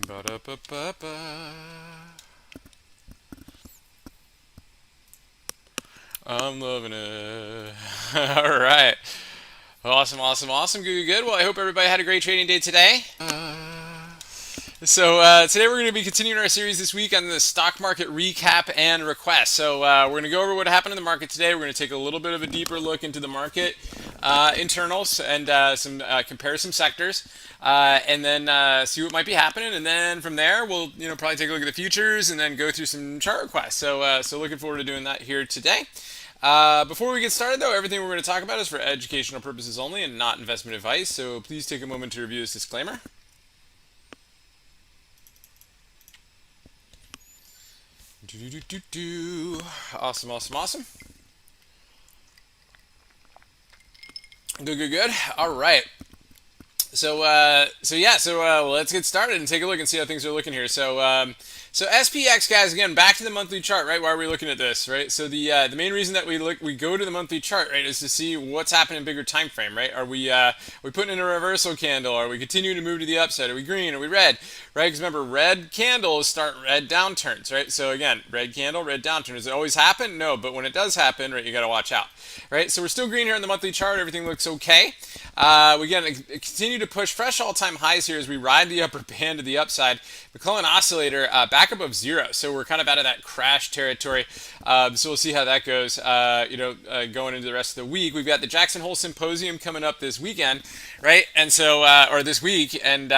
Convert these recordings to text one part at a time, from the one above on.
Ba-da-ba-ba-ba. I'm loving it. All right. Awesome, awesome, awesome. Good, good. Well, I hope everybody had a great trading day today. Today we're going to be continuing our series this week on the stock market recap and request. We're going to go over what happened in the market today. We're going to take a little bit of a deeper look into the market internals and compare some sectors, and then see what might be happening. And then from there, we'll probably take a look at the futures and then go through some chart requests. So looking forward to doing that here today. Before we get started, though, everything we're going to talk about is for educational purposes only and not investment advice. So please take a moment to review this disclaimer. Awesome, awesome, awesome. Good, good, good. All right. Let's get started and take a look and see how things are looking here. So SPX, guys, again, back to the monthly chart, right? Why are we looking at this, right? So the main reason that we go to the monthly chart, right, is to see what's happening in bigger time frame, right? Are we putting in a reversal candle? Are we continuing to move to the upside? Are we green? Are we red? Right? Because remember, red candles start red downturns, right? So again, red candle, red downturn. Does it always happen? No, but when it does happen, right, you got to watch out, right? So we're still green here on the monthly chart. Everything looks okay. We continue to push fresh all-time highs here as we ride the upper band to the upside. McClellan oscillator back above zero, so we're kind of out of that crash territory. So we'll see how that goes. Going into the rest of the week, we've got the Jackson Hole Symposium coming up this weekend, right? And so, or this week, and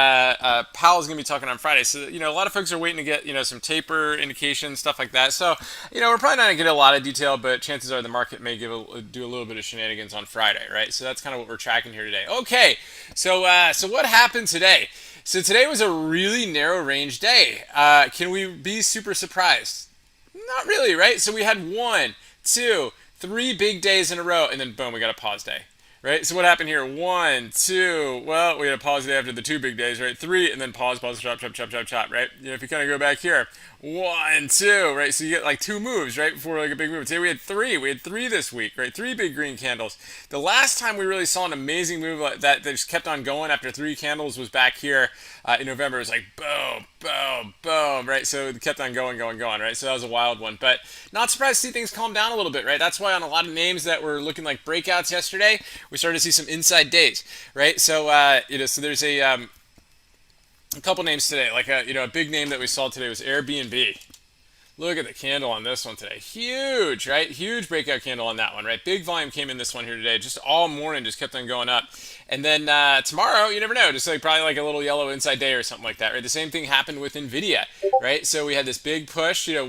Powell's gonna be talking on Friday. So a lot of folks are waiting to get some taper indications, stuff like that. So we're probably not gonna get a lot of detail, but chances are the market may do a little bit of shenanigans on Friday, right? So that's kind of what we're tracking here today. Okay, so what happened today? So today was a really narrow range day. Can we be super surprised? Not really, right? So we had 1, 2, 3 big days in a row, and then boom, we got a pause day, right? So what happened here? 1, 2, well, we had a pause day after the 2 big days, right? 3, and then pause, chop, chop, chop, chop, chop, right? If you kind of go back here, 1, 2, right? So you get like 2 moves, right? Before like a big move. Today we had 3. We had 3 this week, right? 3 big green candles. The last time we really saw an amazing move like that just kept on going after 3 candles was back here in November. It was like boom, boom, boom, right? So it kept on going, right? So that was a wild one. But not surprised to see things calm down a little bit, right? That's why on a lot of names that were looking like breakouts yesterday, we started to see some inside days, right? So so there's a couple names today, like a big name that we saw today was Airbnb. Look at the candle on this one today. Huge, right? Huge breakout candle on that one, right? Big volume came in this one here today. Just all morning, just kept on going up. And then tomorrow, you never know, just like probably like a little yellow inside day or something like that, right? The same thing happened with Nvidia, right? So we had this big push, 1,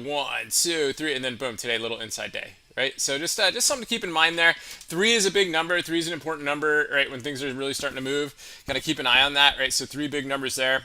2, 3, and then boom, today, little inside day. Right, so just something to keep in mind there. 3 is a big number. 3 is an important number, right? When things are really starting to move, got to keep an eye on that, right? So 3 big numbers there.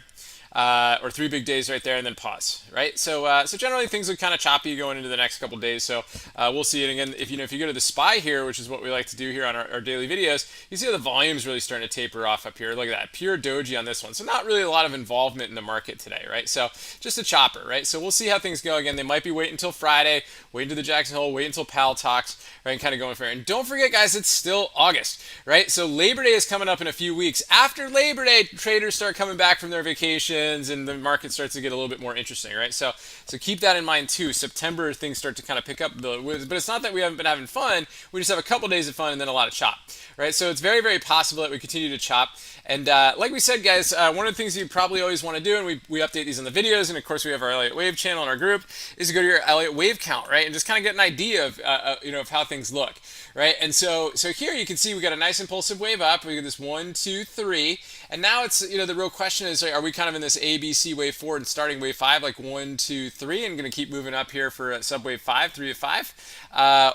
Or 3 big days right there, and then pause, right? So generally things look kind of choppy going into the next couple days. So we'll see it again. If you go to the SPY here, which is what we like to do here on our daily videos, you see how the volume is really starting to taper off up here. Look at that, pure doji on this one. So not really a lot of involvement in the market today, right? So just a chopper, right? So we'll see how things go. Again, they might be waiting until Friday, wait until the Jackson Hole, wait until Powell talks, right? And kind of going for it. And don't forget, guys, it's still August, right? So Labor Day is coming up in a few weeks. After Labor Day, traders start coming back from their vacation, and the market starts to get a little bit more interesting, right? So keep that in mind too. September, things start to kind of pick up, but it's not that we haven't been having fun. We just have a couple days of fun and then a lot of chop, right? So it's very, very possible that we continue to chop. And like we said, guys, one of the things you probably always want to do, and we update these in the videos, and of course we have our Elliott Wave channel in our group, is to go to your Elliott Wave count, right? And just kind of get an idea of of how things look, right? And so here you can see we got a nice impulsive wave up. We got this 1, 2, 3, and now it's the real question is, are we kind of in this ABC wave 4 and starting wave 5, like 1, 2, 3, and going to keep moving up here for subwave 5, 3 to 5,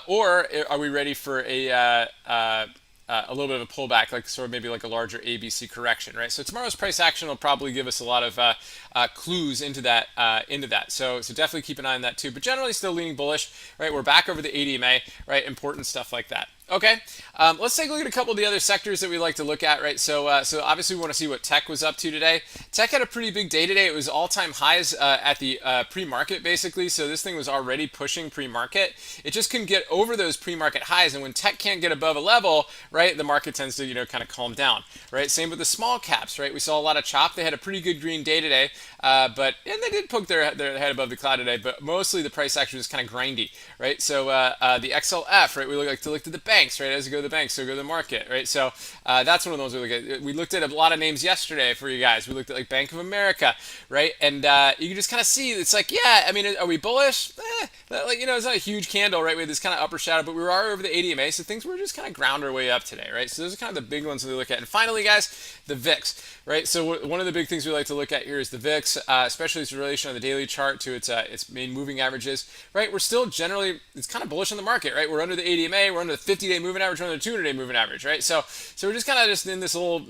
or are we ready for a little bit of a pullback, like sort of maybe like a larger ABC correction, right? So tomorrow's price action will probably give us a lot of clues into that. So definitely keep an eye on that too. But generally still leaning bullish, right? We're back over the 80 MA, right? Important stuff like that. Okay, let's take a look at a couple of the other sectors that we like to look at, right? So obviously we want to see what tech was up to today. Tech had a pretty big day today. It was all-time highs at the pre-market, basically. So this thing was already pushing pre-market. It just couldn't get over those pre-market highs, and when tech can't get above a level, right, the market tends to kind of calm down, right? Same with the small caps, right? We saw a lot of chop. They had a pretty good green day today, and they did poke their head above the cloud today, but mostly the price action is kind of grindy, right? So the XLF, right? We look at the banks, right? As you go to the banks, so go to the market, right? So that's one of those we look at. We looked at a lot of names yesterday for you guys. We looked at like Bank of America, right? And you can just kind of see it's like, yeah, I mean, are we bullish? It's not a huge candle, right? We had this kind of upper shadow, but we were over the 80 EMA, so things were just kind of ground our way up today, right? So those are kind of the big ones that we look at. And finally, guys, the VIX, right? So one of the big things we like to look at here is the VIX, especially its relation on the daily chart to its main moving averages, right? We're still generally, it's kind of bullish on the market, right? We're under the 80 EMA, we're under the 50-day moving average, we're under the 200-day moving average, right? So we're just kind of just in this little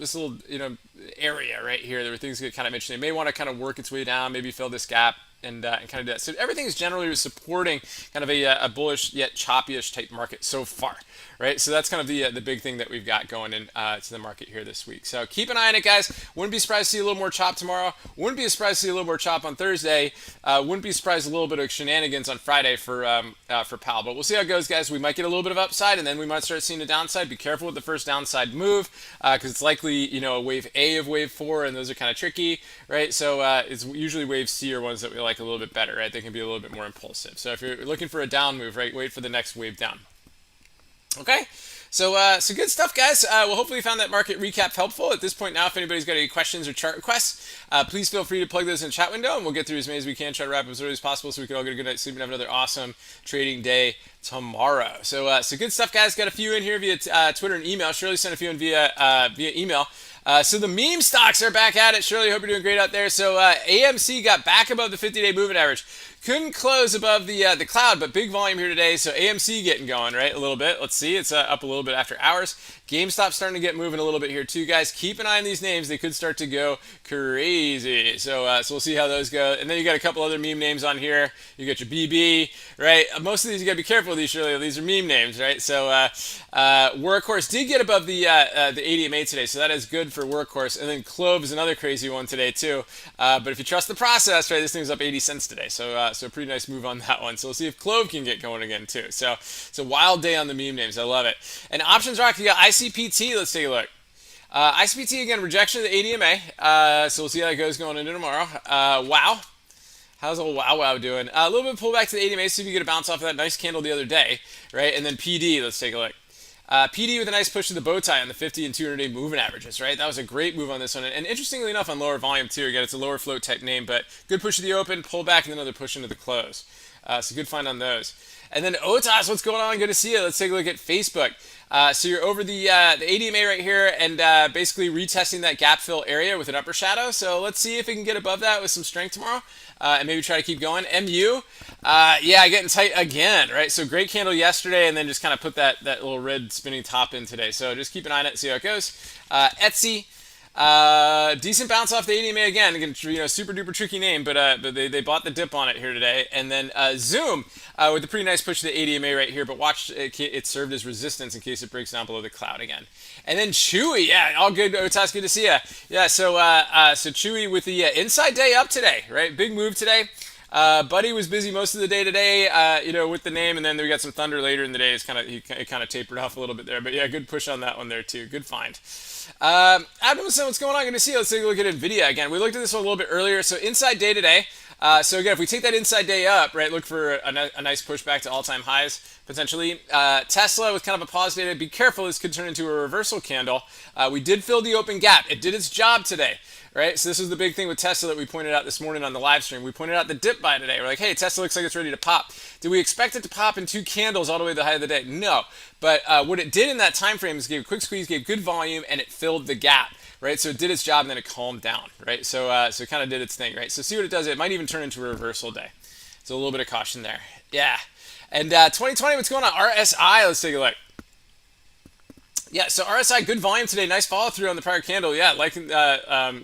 area right here where things get kind of interesting. It may want to kind of work its way down, maybe fill this gap, and kind of do that. So everything is generally supporting kind of a bullish yet choppy-ish type market so far, right? So that's kind of the big thing that we've got going in to the market here this week. So keep an eye on it, guys. Wouldn't be surprised to see a little more chop tomorrow. Wouldn't be surprised to see a little more chop on Thursday. Wouldn't be surprised a little bit of shenanigans on Friday for Powell. But we'll see how it goes, guys. We might get a little bit of upside, and then we might start seeing a downside. Be careful with the first downside move because it's likely a wave A of wave 4, and those are kind of tricky, right? So it's usually wave C are ones that we like a little bit better, right? They can be a little bit more impulsive. So if you're looking for a down move, right, wait for the next wave down. Okay, so good stuff, guys. Well, hopefully you found that market recap helpful. At this point now, if anybody's got any questions or chart requests, please feel free to plug those in the chat window, and we'll get through as many as we can, try to wrap up as early as possible so we can all get a good night's sleep and have another awesome trading day tomorrow. So good stuff, guys. Got a few in here via Twitter and email. Shirley sent a few in via email. So the meme stocks are back at it. Shirley, hope you're doing great out there. So AMC got back above the 50-day moving average. Couldn't close above the cloud, but big volume here today. So AMC getting going, right, a little bit. Let's see. It's up a little bit after hours. GameStop starting to get moving a little bit here too, guys. Keep an eye on these names. They could start to go crazy. So we'll see how those go. And then you got a couple other meme names on here. You got your BB, right? Most of these you got to be careful with these, Shirley. These are meme names, right? So Workhorse did get above the 80 EMA today, so that is good for Workhorse. And then Clove is another crazy one today too. But if you trust the process, right, this thing's up 80 cents today. So pretty nice move on that one. So we'll see if Clove can get going again too. So it's a wild day on the meme names. I love it. And Options Rock, you got ICPT. Let's take a look. ICPT again, rejection of the 80 EMA. So we'll see how that goes going into tomorrow. Wow. How's old Wow doing? A little bit of pullback to the 80 EMA. See if you get a bounce off of that nice candle the other day, right? And then PD. Let's take a look. PD with a nice push to the bow tie on the 50 and 200-day moving averages, right? That was a great move on this one. And interestingly enough, on lower volume too. Again, it's a lower float type name, but good push to the open, pull back, and then another push into the close. So good find on those. And then OTAS, what's going on? Good to see you. Let's take a look at Facebook. So you're over the 80 EMA right here and basically retesting that gap fill area with an upper shadow. So let's see if we can get above that with some strength tomorrow and maybe try to keep going. MU, yeah, getting tight again, right? So great candle yesterday and then just kind of put that little red spinning top in today. So just keep an eye on it, see how it goes. Etsy. Decent bounce off the 80 EMA again. Super duper tricky name, but they bought the dip on it here today. And then Zoom with a pretty nice push to the 80 EMA right here, but watch it served as resistance in case it breaks down below the cloud again. And then Chewy, yeah, all good. Otas, good to see you. Yeah, so Chewy with the inside day up today, right? Big move today. Buddy was busy most of the day today, with the name, and then we got some thunder later in the day. It kind of tapered off a little bit there, but yeah, good push on that one there too. Good find. Adam, what's going on? Good to see you. Let's take a look at Nvidia again. We looked at this one a little bit earlier. So inside day today. So again, if we take that inside day up, right, look for a nice pushback to all-time highs potentially. Tesla with kind of a pause data. Be careful, this could turn into a reversal candle. We did fill the open gap. It did its job today. Right, so this is the big thing with Tesla that we pointed out this morning on the live stream. We pointed out the dip buy today. We're like, hey, Tesla looks like it's ready to pop. Did we expect it to pop in 2 candles all the way to the high of the day? No. But what it did in that time frame is gave a quick squeeze, gave good volume, and it filled the gap. Right, so it did its job and then it calmed down. Right, so it kind of did its thing. Right, so see what it does. It might even turn into a reversal day. So a little bit of caution there. Yeah, and 2020, what's going on? RSI. Let's take a look. Yeah, so RSI, good volume today. Nice follow through on the prior candle. Yeah,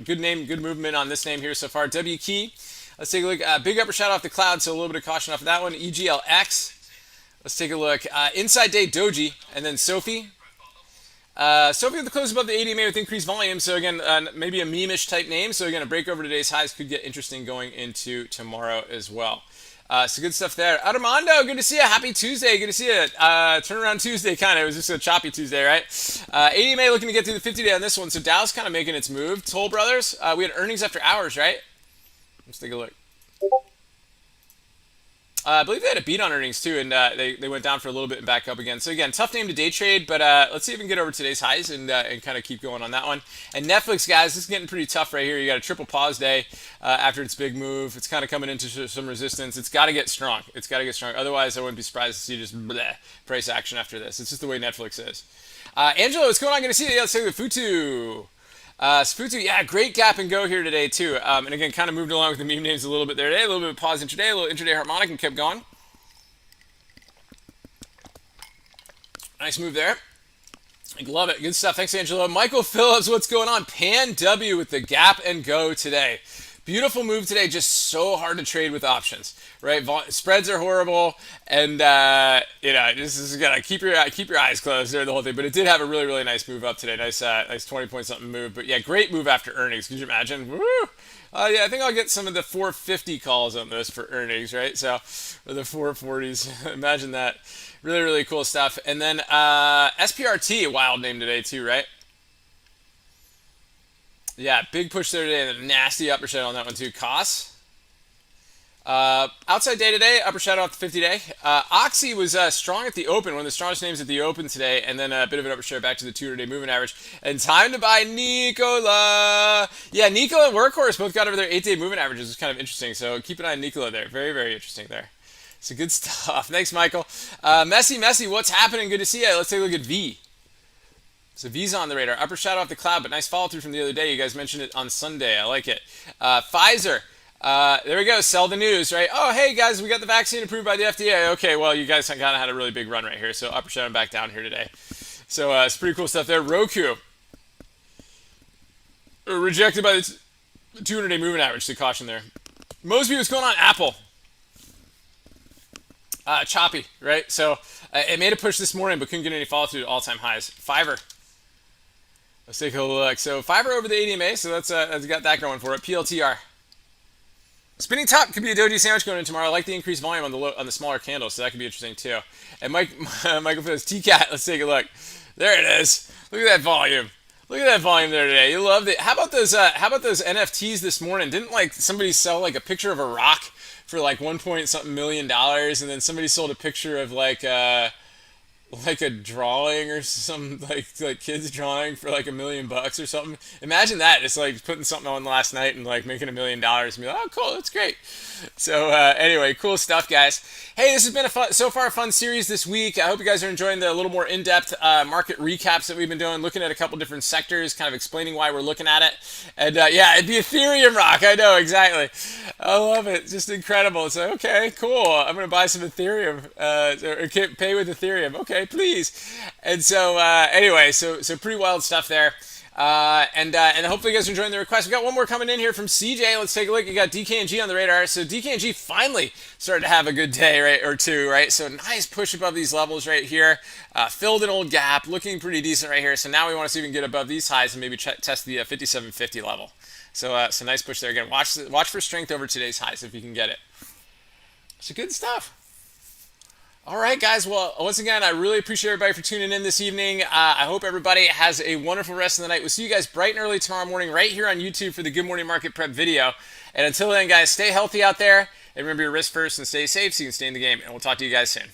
good name, good movement on this name here so far. W Key, let's take a look. Big upper shadow off the cloud, so a little bit of caution off of that one. EGLX, Let's take a look. Inside day Doji, and then Sophie. Sophie with the close above the 80 EMA with increased volume. So again, maybe a meme-ish type name. So again, a break over today's highs could get interesting going into tomorrow as well. So good stuff there. Armando, good to see you. Happy Tuesday. Good to see you. Turnaround Tuesday, kind of. It was just a choppy Tuesday, right? 80 EMA looking to get through the 50 day on this one. So Dow's kind of making its move. Toll Brothers, we had earnings after hours, right? Let's take a look. I believe they had a beat on earnings too, and they went down for a little bit and back up again. So again, tough name to day trade, but let's see if we can get over today's highs and kind of keep going on that one. And Netflix, guys, this is getting pretty tough right here. You got a triple pause day after its big move. It's kind of coming into some resistance. It's got to get strong. It's got to get strong. Otherwise, I wouldn't be surprised to see just bleh, price action after this. It's just the way Netflix is. Angelo, what's going on? Good to see you. Let's take the Futu. Sputu, yeah, great gap and go here today too. And again, kind of moved along with the meme names a little bit there today. A little bit of pause intraday, a little intraday harmonic, and kept going. Nice move there. I love it. Good stuff. Thanks, Angelo. Michael Phillips, what's going on? Pan W with the gap and go today. Beautiful move today. Just so hard to trade with options, right? Spreads are horrible, and this is gonna keep your eyes closed there the whole thing. But it did have a really, really nice move up today. Nice 20-point something move. But yeah, great move after earnings. Could you imagine? Woo! Yeah, I think I'll get some of the 450 calls on this for earnings, right? So, or the 440s. Imagine that. Really, really cool stuff. And then SPRT, a wild name today too, right? Yeah, big push there today, and a nasty upper shadow on that one too. Costs. Outside day today, upper shadow off the 50-day. Oxy was strong at the open, one of the strongest names at the open today, and then a bit of an upper shadow back to the 200-day moving average. And time to buy Nikola. Yeah, Nikola and Workhorse both got over their 8-day moving averages. It's kind of interesting, so keep an eye on Nikola there. Very, very interesting there. So good stuff. Thanks, Michael. Messy, what's happening? Good to see you. Let's take a look at V. So V's on the radar. Upper shadow off the cloud, but nice follow through from the other day. You guys mentioned it on Sunday. I like it. Pfizer. There we go. Sell the news, right? Oh, hey, guys, we got the vaccine approved by the FDA. Okay, well, you guys kind of had a really big run right here. So upper shadow back down here today. So it's pretty cool stuff there. Roku. Rejected by the 200-day moving average, so caution there. Mosby, what's going on? Apple. Choppy, right? So it made a push this morning, but couldn't get any follow through to all-time highs. Fiverr. Let's take a look. So Fiverr over the 80 MA, so that's got that going for it. PLTR. Spinning top could be a doji sandwich going in tomorrow. I like the increased volume on the smaller candles, so that could be interesting too. And Michael says TCAT. Let's take a look. There it is. Look at that volume. Look at that volume there today. You loved it. How about those NFTs this morning? Didn't like somebody sell like a picture of a rock for like 1 point something million, and then somebody sold a picture of like a drawing or some like kids drawing for like $1 million or something. Imagine that. It's like putting something on last night and like making $1 million and be like, oh, cool, that's great. So anyway, cool stuff, guys. Hey, this has been so far a fun series this week. I hope you guys are enjoying the little more in-depth market recaps that we've been doing, looking at a couple different sectors, kind of explaining why we're looking at it. And yeah, it'd be Ethereum rock. I know, exactly. I love it. Just incredible. It's like, okay, cool. I'm going to buy some Ethereum or pay with Ethereum. Okay, please. And so anyway, so pretty wild stuff there. And hopefully you guys are enjoying the request. We got one more coming in here from CJ. Let's take a look. You got DKNG on the radar. So DKNG finally started to have a good day, right, or two, right? So nice push above these levels right here. Filled an old gap, looking pretty decent right here. So now we want to see if we can get above these highs and maybe test the 5750 level. So nice push there again. Watch for strength over today's highs if you can get it. So good stuff. All right, guys. Well, once again, I really appreciate everybody for tuning in this evening. I hope everybody has a wonderful rest of the night. We'll see you guys bright and early tomorrow morning right here on YouTube for the Good Morning Market Prep video. And until then, guys, stay healthy out there. And remember your risk first and stay safe so you can stay in the game. And we'll talk to you guys soon.